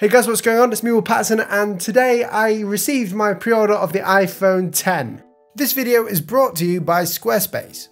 Hey guys, what's going on? It's me, Paterson, and today I received my pre-order of the iPhone 10. This video is brought to you by Squarespace.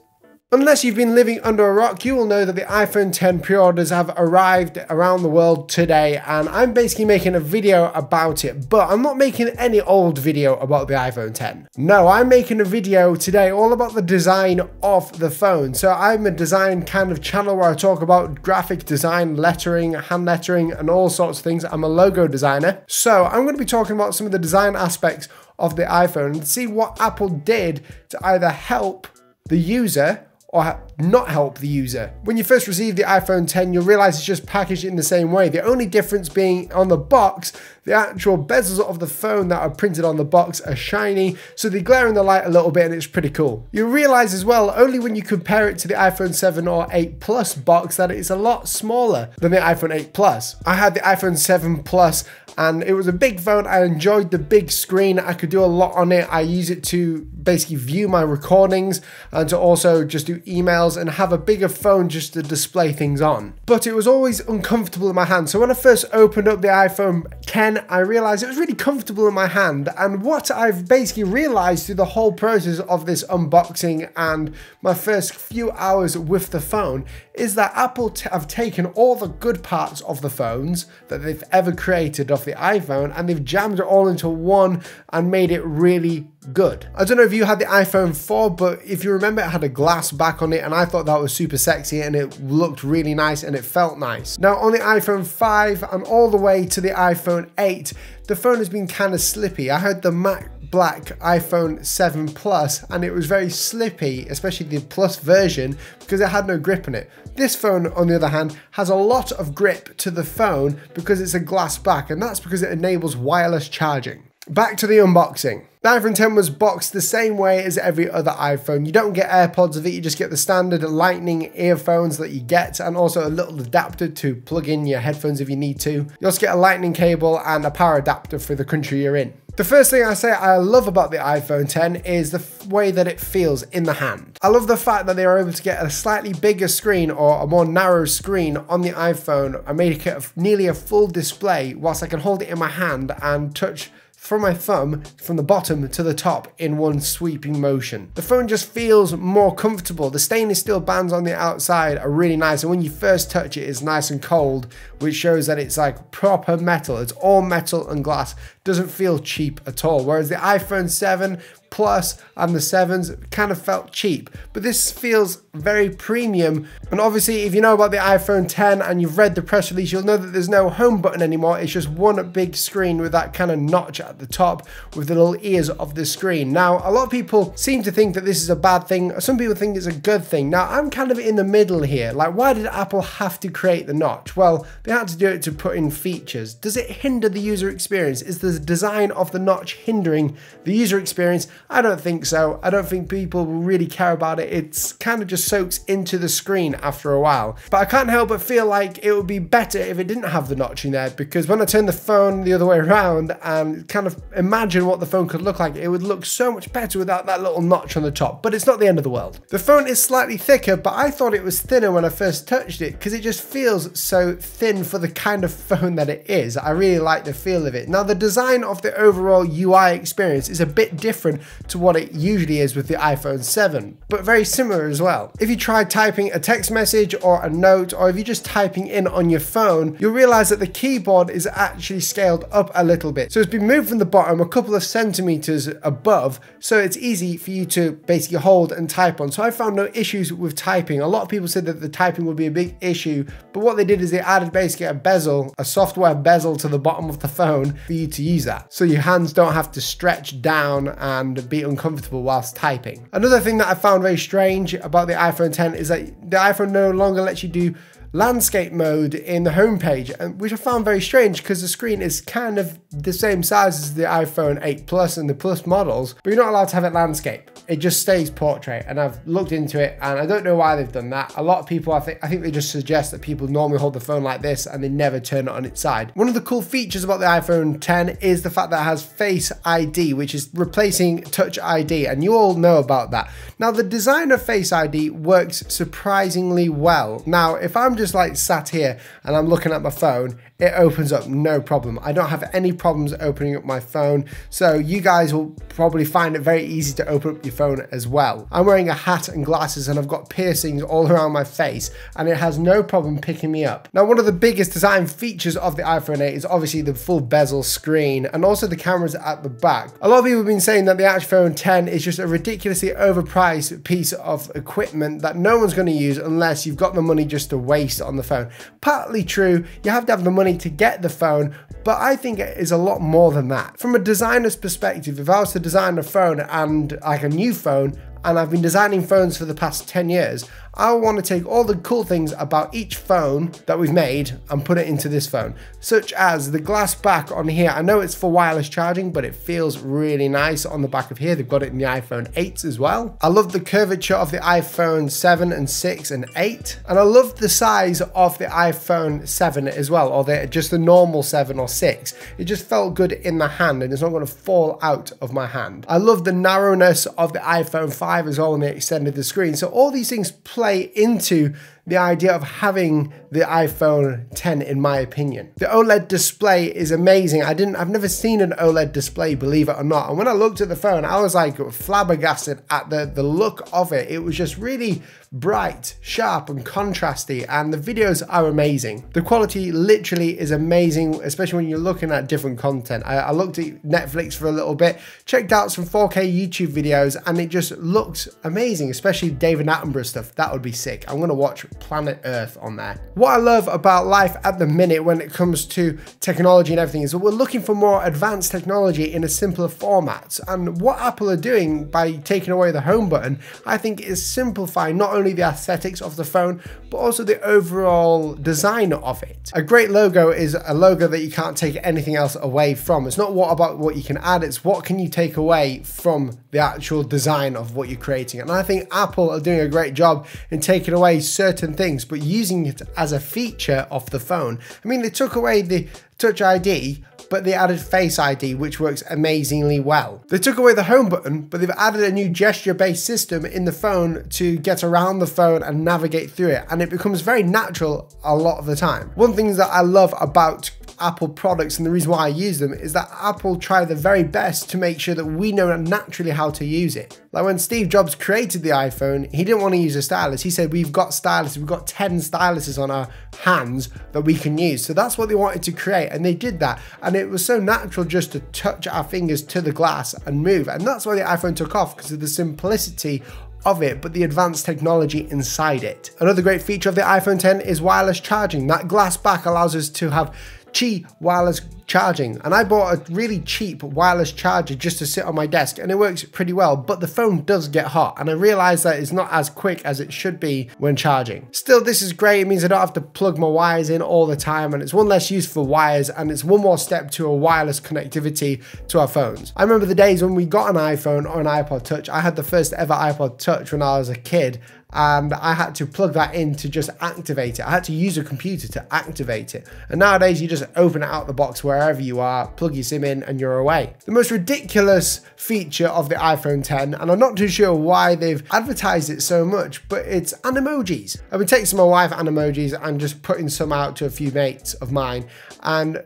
Unless you've been living under a rock, you will know that the iPhone 10 pre-orders have arrived around the world today, and I'm basically making a video about it, but I'm not making any old video about the iPhone 10. No, I'm making a video today all about the design of the phone. So I'm a design kind of channel where I talk about graphic design, lettering, hand lettering, and all sorts of things. I'm a logo designer. So I'm going to be talking about some of the design aspects of the iPhone and see what Apple did to either help the user or not help the user. When you first receive the iPhone 10, you'll realize it's just packaged in the same way. The only difference being on the box, the actual bezels of the phone that are printed on the box are shiny, so they glare in the light a little bit and it's pretty cool. You'll realize as well, only when you compare it to the iPhone 7 or 8 Plus box, that it's a lot smaller than the iPhone 8 Plus. I had the iPhone 7 Plus and it was a big phone. I enjoyed the big screen. I could do a lot on it. I use it to basically view my recordings and to also just do emails and have a bigger phone just to display things on. But it was always uncomfortable in my hand. So when I first opened up the iPhone 10, I realized it was really comfortable in my hand. And what I've basically realized through the whole process of this unboxing and my first few hours with the phone is that Apple have taken all the good parts of the phones that they've ever created of the iPhone and they've jammed it all into one and made it really good. I don't know if you had the iPhone 4, but if you remember, it had a glass back on it and I thought that was super sexy and it looked really nice and it felt nice. Now on the iPhone 5 and all the way to the iPhone 8, the phone has been kind of slippy. I had the matte black iPhone 7 Plus and it was very slippy, especially the Plus version, because it had no grip on it. This phone, on the other hand, has a lot of grip to the phone because it's a glass back, and that's because it enables wireless charging. Back to the unboxing. The iPhone 10 was boxed the same way as every other iPhone. You don't get AirPods with it, you just get the standard lightning earphones that you get and also a little adapter to plug in your headphones if you need to. You also get a lightning cable and a power adapter for the country you're in. The first thing I say I love about the iPhone 10 is the way that it feels in the hand. I love the fact that they are able to get a slightly bigger screen or a more narrow screen on the iPhone and make it nearly a full display whilst I can hold it in my hand and touch from my thumb from the bottom to the top in one sweeping motion. The phone just feels more comfortable. The stainless steel bands on the outside are really nice, and when you first touch it, it's nice and cold, which shows that it's like proper metal. It's all metal and glass. Doesn't feel cheap at all. Whereas the iPhone 7 Plus and the 7s kind of felt cheap, but this feels very premium. And obviously, if you know about the iPhone 10 and you've read the press release, you'll know that there's no home button anymore. It's just one big screen with that kind of notch at the top with the little ears of the screen. Now, a lot of people seem to think that this is a bad thing. Some people think it's a good thing. Now, I'm kind of in the middle here. Like, why did Apple have to create the notch? Well, they had to do it to put in features. Does it hinder the user experience? Is the design of the notch hindering the user experience? I don't think so. I don't think people will really care about it. It's kind of just soaks into the screen after a while. But I can't help but feel like it would be better if it didn't have the notch in there, because when I turn the phone the other way around and kind of imagine what the phone could look like, it would look so much better without that little notch on the top. But it's not the end of the world. The phone is slightly thicker, but I thought it was thinner when I first touched it because it just feels so thin for the kind of phone that it is. I really like the feel of it. Now, the design of the overall UI experience is a bit different to what it usually is with the iPhone 7, but very similar as well. If you try typing a text message or a note, or if you're just typing in on your phone, you'll realize that the keyboard is actually scaled up a little bit. So it's been moved from the bottom a couple of centimeters above, so it's easy for you to basically hold and type on. So I found no issues with typing. A lot of people said that the typing would be a big issue, but what they did is they added basically a bezel, a software bezel to the bottom of the phone for you to use that. So your hands don't have to stretch down and be uncomfortable whilst typing. Another thing that I found very strange about the iPhone 10 is that the iPhone no longer lets you do landscape mode in the home page, which I found very strange because the screen is kind of the same size as the iPhone 8 Plus and the Plus models, but you're not allowed to have it landscape. it just stays portrait, and I've looked into it and I don't know why they've done that. A lot of people, I think they just suggest that people normally hold the phone like this and they never turn it on its side. One of the cool features about the iPhone 10 is the fact that it has Face ID, which is replacing Touch ID, and you all know about that. Now, the design of Face ID works surprisingly well. Now, if I'm just like sat here and I'm looking at my phone, it opens up no problem. I don't have any problems opening up my phone, so you guys will probably find it very easy to open up your phone as well. I'm wearing a hat and glasses and I've got piercings all around my face, and it has no problem picking me up. Now, one of the biggest design features of the iPhone 8 is obviously the full bezel screen and also the cameras at the back. A lot of people have been saying that the iPhone 10 is just a ridiculously overpriced piece of equipment that no one's going to use unless you've got the money just to waste on the phone. Partly true, you have to have the money to get the phone, but I think it is a lot more than that. From a designer's perspective, if I was to design a phone and like a new phone, and I've been designing phones for the past 10 years, I want to take all the cool things about each phone that we've made and put it into this phone, such as the glass back on here. I know it's for wireless charging, but it feels really nice on the back of here. They've got it in the iPhone 8s as well. I love the curvature of the iPhone 7 and 6 and 8, and I love the size of the iPhone 7 as well, or just the normal 7 or 6. It just felt good in the hand and it's not going to fall out of my hand. I love the narrowness of the iPhone 5 as well when they extended the screen. So all these things play into the idea of having the iPhone 10, in my opinion. The OLED display is amazing. I've never seen an OLED display, believe it or not. And when I looked at the phone, I was like flabbergasted at the look of it. It was just really bright, sharp and contrasty, and the videos are amazing. The quality literally is amazing, especially when you're looking at different content. I looked at Netflix for a little bit, checked out some 4K YouTube videos, and it just looks amazing, especially David Attenborough stuff. That would be sick. I'm gonna watch Planet Earth on there. What I love about life at the minute when it comes to technology and everything is that we're looking for more advanced technology in a simpler format. And what Apple are doing by taking away the home button, I think is simplifying not only the aesthetics of the phone, but also the overall design of it. A great logo is a logo that you can't take anything else away from. It's not about what you can add, it's what can you take away from the actual design of what you're creating. And I think Apple are doing a great job in taking away certain things, but using it as a feature of the phone. I mean, they took away the Touch ID, but they added Face ID, which works amazingly well. They took away the home button, but they've added a new gesture-based system in the phone to get around the phone and navigate through it, and it becomes very natural a lot of the time. One thing that I love about Apple products, and the reason why I use them, is that Apple try their very best to make sure that we know naturally how to use it. Like when Steve Jobs created the iPhone, he didn't want to use a stylus. He said, we've got styluses, we've got 10 styluses on our hands that we can use. So that's what they wanted to create, and they did that. And it was so natural just to touch our fingers to the glass and move. And that's why the iPhone took off, because of the simplicity of it, but the advanced technology inside it. Another great feature of the iPhone 10 is wireless charging. That glass back allows us to have Qi wireless charging, and I bought a really cheap wireless charger just to sit on my desk, and it works pretty well, but the phone does get hot, and I realized that it's not as quick as it should be when charging. Still, this is great. It means I don't have to plug my wires in all the time, and it's one less use for wires, and it's one more step to a wireless connectivity to our phones. I remember the days when we got an iPhone or an iPod Touch. I had the first ever iPod Touch when I was a kid, and I had to plug that in to just activate it. I had to use a computer to activate it. And nowadays you just open it out the box wherever you are, plug your SIM in, and you're away. The most ridiculous feature of the iPhone 10, and I'm not too sure why they've advertised it so much, but it's animojis. I've been texting my wife animojis and just putting some out to a few mates of mine, and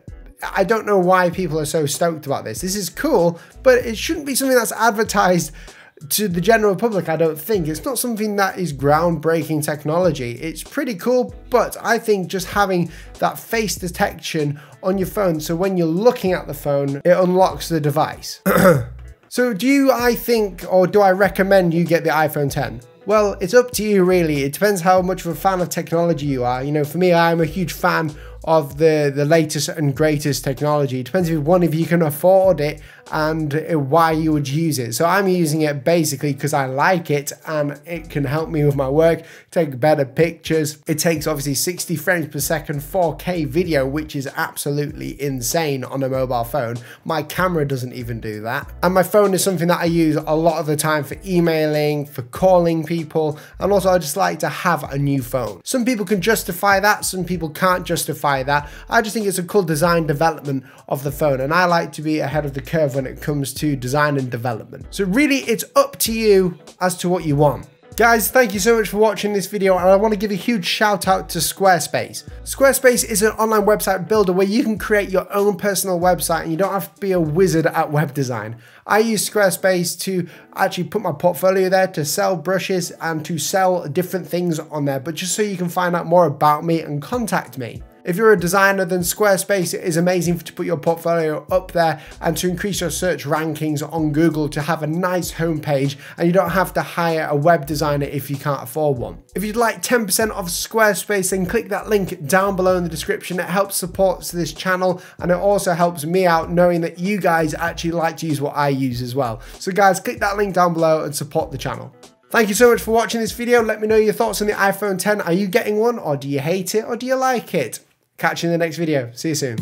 I don't know why people are so stoked about this. This is cool, but it shouldn't be something that's advertised to the general public. I don't think it's not something that is groundbreaking technology. It's pretty cool, but I think just having that face detection on your phone, so when you're looking at the phone, it unlocks the device. So do I recommend you get the iPhone 10? Well, it's up to you really. It depends how much of a fan of technology you are. You know, for me, I'm a huge fan of the latest and greatest technology. It depends if one of you can afford it and why you would use it. So I'm using it basically because I like it and it can help me with my work, take better pictures. It takes obviously 60 frames per second, 4K video, which is absolutely insane on a mobile phone. My camera doesn't even do that. And my phone is something that I use a lot of the time for emailing, for calling people, and also I just like to have a new phone. Some people can justify that, some people can't justify that. I just think it's a cool design development of the phone, and I like to be ahead of the curve when it comes to design and development. So really, it's up to you as to what you want. Guys, thank you so much for watching this video, and I want to give a huge shout out to Squarespace. Squarespace is an online website builder where you can create your own personal website and you don't have to be a wizard at web design. I use Squarespace to actually put my portfolio there, to sell brushes and to sell different things on there, but just so you can find out more about me and contact me. If you're a designer, then Squarespace is amazing to put your portfolio up there and to increase your search rankings on Google, to have a nice homepage, and you don't have to hire a web designer if you can't afford one. If you'd like 10% off Squarespace, then click that link down below in the description. It helps support this channel, and it also helps me out knowing that you guys actually like to use what I use as well. So guys, click that link down below and support the channel. Thank you so much for watching this video. Let me know your thoughts on the iPhone 10. Are you getting one, or do you hate it, or do you like it? Catch you in the next video. See you soon.